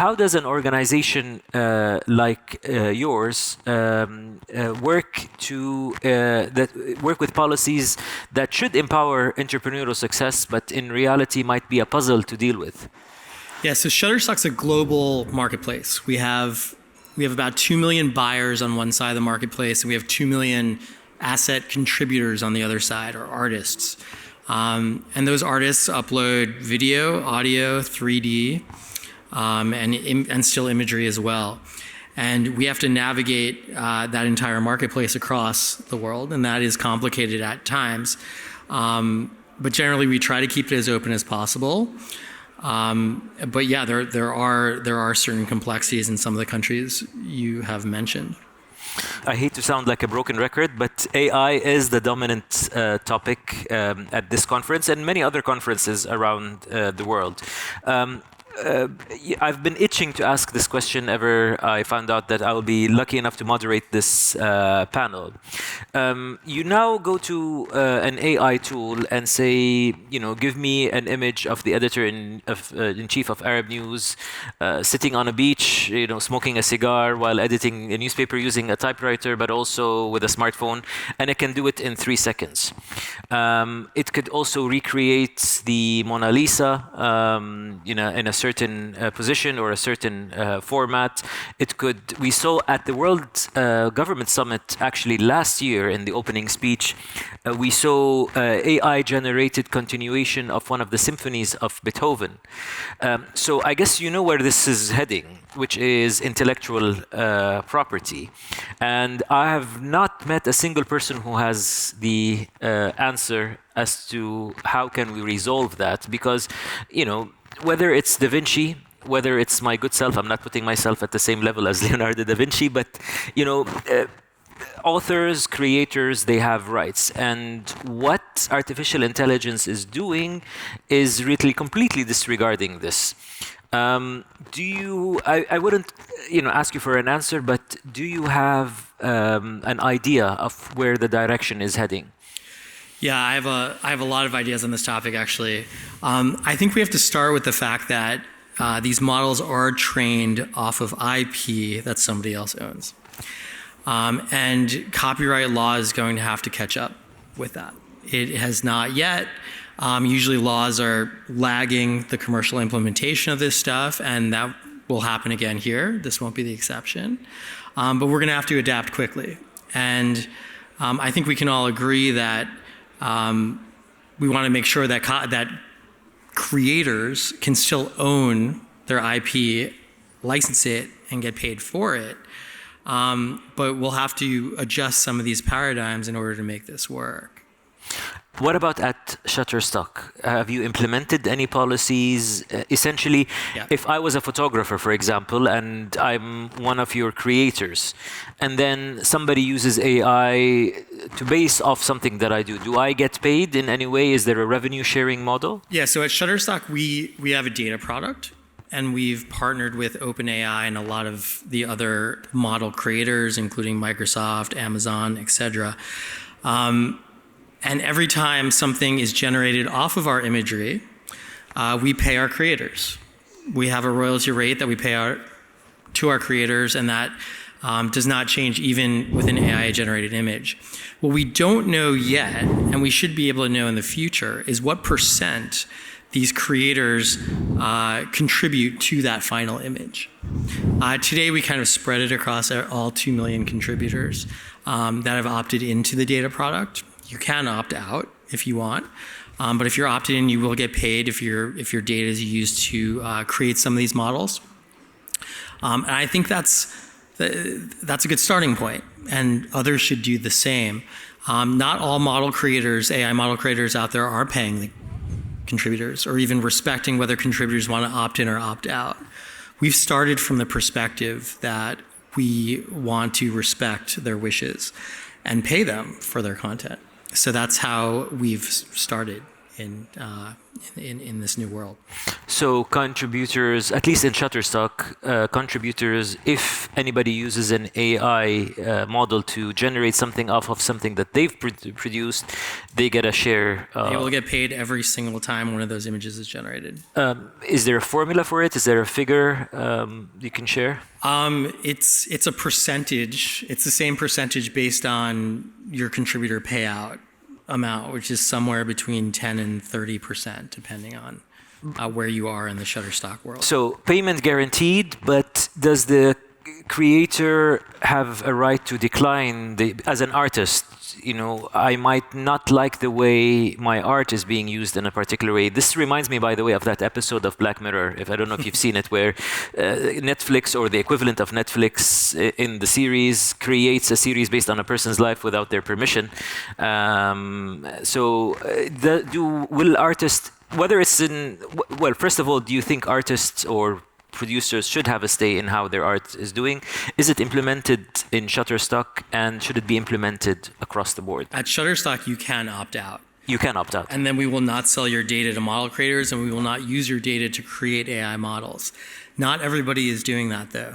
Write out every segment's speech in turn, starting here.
how does an organization like yours work with policies that should empower entrepreneurial success, but in reality might be a puzzle to deal with? Yeah, so Shutterstock's a global marketplace. We have about 2 million buyers on one side of the marketplace, and we have 2 million asset contributors on the other side, or artists. And those artists upload video, audio, 3D, and still imagery as well. And we have to navigate that entire marketplace across the world, and that is complicated at times. But generally, we try to keep it as open as possible. But yeah, there are certain complexities in some of the countries you have mentioned. I hate to sound like a broken record, but AI is the dominant topic at this conference and many other conferences around the world. I've been itching to ask this question ever I found out that I will be lucky enough to moderate this panel. You now go to an AI tool and say, give me an image of the editor-in-chief of Arab News sitting on a beach, smoking a cigar while editing a newspaper using a typewriter, but also with a smartphone, and it can do it in 3 seconds. It could also recreate the Mona Lisa, in a certain position or a certain format. We saw at the World Government Summit actually last year in the opening speech, we saw AI-generated continuation of one of the symphonies of Beethoven. So I guess you know where this is heading, which is intellectual property. And I have not met a single person who has the answer as to how can we resolve that, because, whether it's Da Vinci, whether it's my good self, I'm not putting myself at the same level as Leonardo da Vinci, but, authors, creators, they have rights. And what artificial intelligence is doing is really completely disregarding this. I wouldn't, ask you for an answer, but do you have an idea of where the direction is heading? Yeah, I have a lot of ideas on this topic, actually. I think we have to start with the fact that these models are trained off of IP that somebody else owns. And copyright law is going to have to catch up with that. It has not yet. Usually laws are lagging the commercial implementation of this stuff, and that will happen again here. This won't be the exception. But we're going to have to adapt quickly. And I think we can all agree that we want to make sure that creators can still own their IP, license it, and get paid for it. But we'll have to adjust some of these paradigms in order to make this work. What about at Shutterstock? Have you implemented any policies? Essentially, Yeah. If I was a photographer, for example, and I'm one of your creators, and then somebody uses AI to base off something that I do I get paid in any way? Is there a revenue sharing model? Yeah, so at Shutterstock, we have a data product, and we've partnered with OpenAI and a lot of the other model creators, including Microsoft, Amazon, etc. And every time something is generated off of our imagery, we pay our creators. We have a royalty rate that we pay to our creators, and that does not change even with an AI-generated image. What we don't know yet, and we should be able to know in the future, is what % these creators contribute to that final image. Today, we kind of spread it across all 2 million contributors that have opted into the data product. You can opt out if you want, but if you're opted in, you will get paid if your data is used to create some of these models. And I think that's a good starting point, and others should do the same. Not all model creators, AI model creators out there are paying the contributors or even respecting whether contributors want to opt in or opt out. We've started from the perspective that we want to respect their wishes and pay them for their content. So that's how we've started. in this new world. So contributors, at least in Shutterstock, contributors, if anybody uses an AI model to generate something off of something that they've produced, they get a share. They will get paid every single time one of those images is generated. Is there a formula for it? Is there a figure you can share? It's a percentage. It's the same percentage based on your contributor payout amount, which is somewhere between 10 and 30%, depending on where you are in the Shutterstock world. So payment guaranteed, but does the creator have a right to decline as an artist? You know, I might not like the way my art is being used in a particular way. This reminds me, by the way, of that episode of Black Mirror, if I don't know if you've seen it, where Netflix, or the equivalent of Netflix in the series, creates a series based on a person's life without their permission. Will artists, whether it's in, well, first of all, do you think artists or producers should have a say in how their art is doing? Is it implemented in Shutterstock, and should it be implemented across the board? At Shutterstock, you can opt out. You can opt out. And then we will not sell your data to model creators, and we will not use your data to create AI models. Not everybody is doing that, though.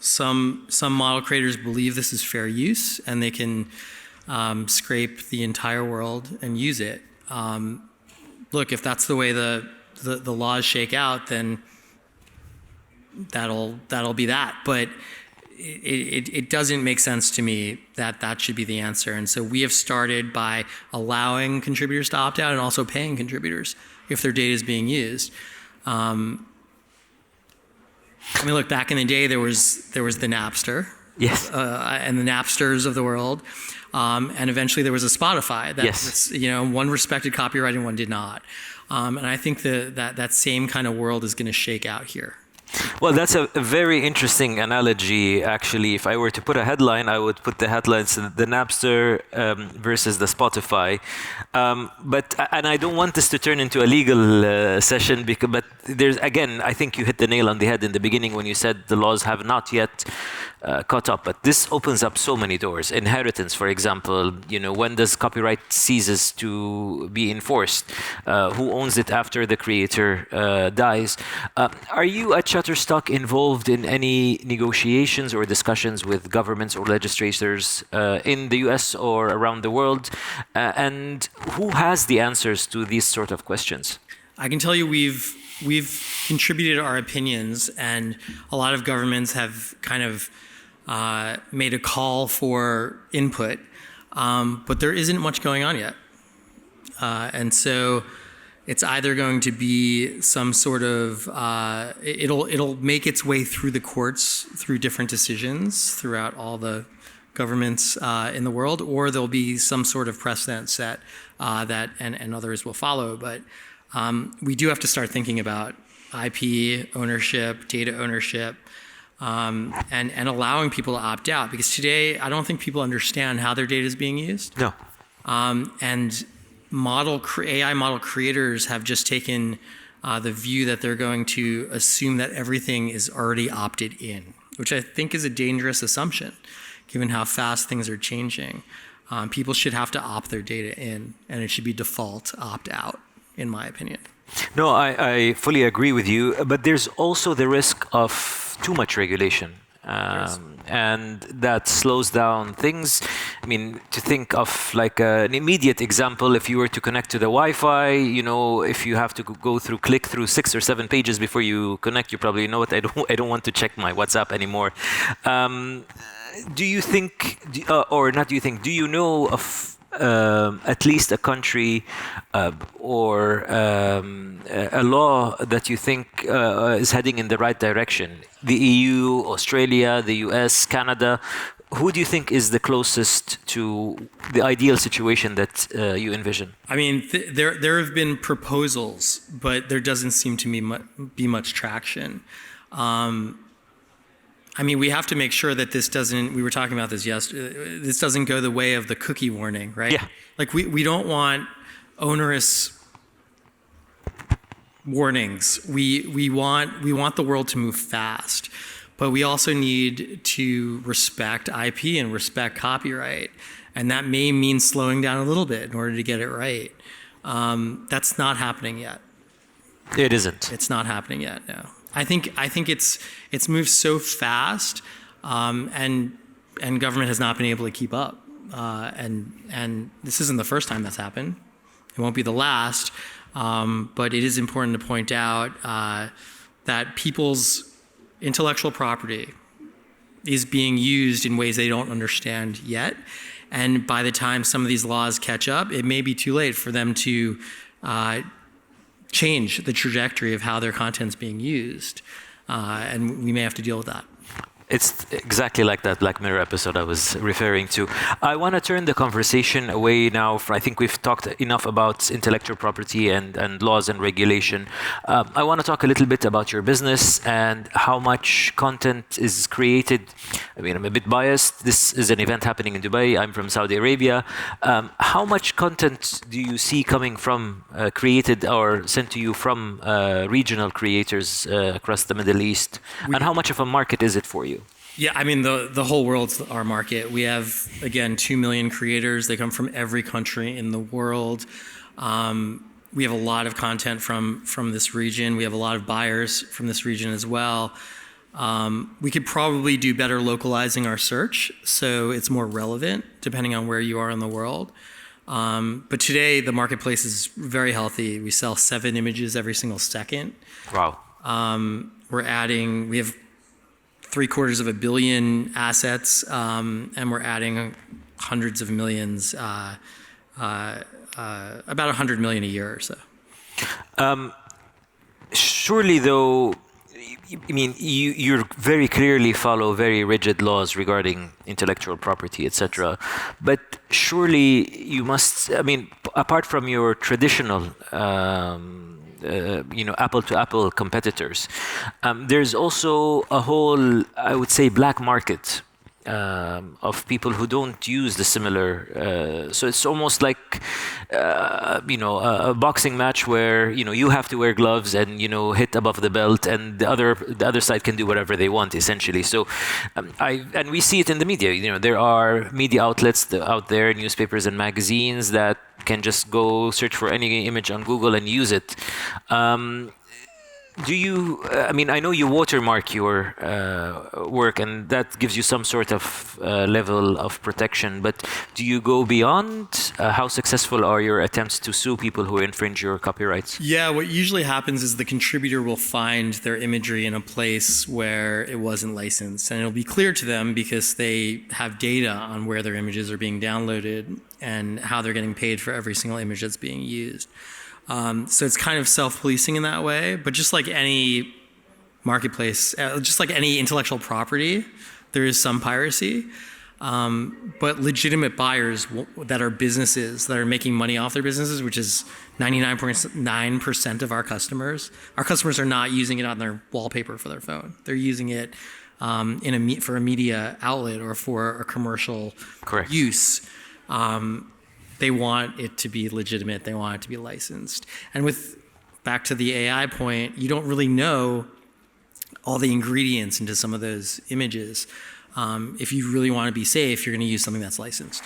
Some model creators believe this is fair use, and they can scrape the entire world and use it. Look, if that's the way the laws shake out, then that'll be that. But it doesn't make sense to me that should be the answer. And so we have started by allowing contributors to opt out and also paying contributors if their data is being used. I mean, look, back in the day, there was the Napster. Yes. And the Napsters of the world. And eventually there was a Spotify that, yes, one respected copyright and one did not. And I think that same kind of world is going to shake out here. Well, that's a very interesting analogy, actually. If I were to put a headline, I would put the headlines, the Napster versus the Spotify. And I don't want this to turn into a legal session, but there's, again, I think you hit the nail on the head in the beginning when you said the laws have not yet caught up. But this opens up so many doors. Inheritance, for example, when does copyright ceases to be enforced? Who owns it after the creator dies? Are you at Shutterstock involved in any negotiations or discussions with governments or legislators in the US or around the world? And who has the answers to these sort of questions? I can tell you we've contributed our opinions, and a lot of governments have kind of made a call for input, but there isn't much going on yet. And so it's either going to be some sort of, it'll make its way through the courts through different decisions throughout all the governments in the world, or there'll be some sort of precedent set that and others will follow. But we do have to start thinking about IP ownership, data ownership, and allowing people to opt out. Because today, I don't think people understand how their data is being used. No. And AI model creators have just taken the view that they're going to assume that everything is already opted in, which I think is a dangerous assumption, given how fast things are changing. People should have to opt their data in, and it should be default opt out, in my opinion. No, I fully agree with you, but there's also the risk of too much regulation. And that slows down things. I mean, to think of like an immediate example, if you were to connect to the Wi-Fi, if you have to click through 6 or 7 pages before you connect, you probably know what, I don't want to check my WhatsApp anymore. Do you think, or not do you think, do you know of at least a country or a law that you think is heading in the right direction? The EU, Australia, the US, Canada. Who do you think is the closest to the ideal situation that you envision? I mean, there have been proposals, but there doesn't seem to be much traction. I mean, we have to make sure that this doesn't, we were talking about this yesterday, this doesn't go the way of the cookie warning, right? Yeah. Like we don't want onerous warnings. We want the world to move fast, but we also need to respect IP and respect copyright. And that may mean slowing down a little bit in order to get it right. That's not happening yet. It isn't. It's not happening yet. No, I think it's moved so fast, and government has not been able to keep up. And this isn't the first time that's happened. It won't be the last. But it is important to point out that people's intellectual property is being used in ways they don't understand yet. And by the time some of these laws catch up, it may be too late for them to change the trajectory of how their content's being used. And we may have to deal with that. It's exactly like that Black Mirror episode I was referring to. I want to turn the conversation away now. I think we've talked enough about intellectual property and laws and regulation. I want to talk a little bit about your business and how much content is created. I mean, I'm a bit biased. This is an event happening in Dubai. I'm from Saudi Arabia. How much content do you see coming from created or sent to you from regional creators across the Middle East? And how much of a market is it for you? Yeah, I mean, the whole world's our market. We have, again, 2 million creators. They come from every country in the world. We have a lot of content from this region. We have a lot of buyers from this region as well. We could probably do better localizing our search, so it's more relevant depending on where you are in the world. But today, the marketplace is very healthy. We sell 7 images every single second. Wow. We have 750 million assets, and we're adding hundreds of millions, about 100 million a year or so. Surely, though, I mean, you very clearly follow very rigid laws regarding intellectual property, etc. But surely you must, I mean, apart from your traditional apple-to-apple competitors. There's also a whole, I would say, black market of people who don't use the similar. So it's almost like, a boxing match where you have to wear gloves and hit above the belt, and the other side can do whatever they want essentially. So, and we see it in the media. There are media outlets out there, newspapers and magazines that can just go search for any image on Google and use it. I know you watermark your work, and that gives you some sort of level of protection, but do you go beyond? How successful are your attempts to sue people who infringe your copyrights? Yeah, what usually happens is the contributor will find their imagery in a place where it wasn't licensed, and it'll be clear to them because they have data on where their images are being downloaded and how they're getting paid for every single image that's being used. So it's kind of self-policing in that way, but just like any marketplace, just like any intellectual property, there is some piracy. But legitimate buyers that are businesses that are making money off their businesses, which is 99.9% of our customers are not using it on their wallpaper for their phone. They're using it for a media outlet or for a commercial Correct. use. They want it to be legitimate. They want it to be licensed. And back to the AI point, you don't really know all the ingredients into some of those images. If you really want to be safe, you're going to use something that's licensed.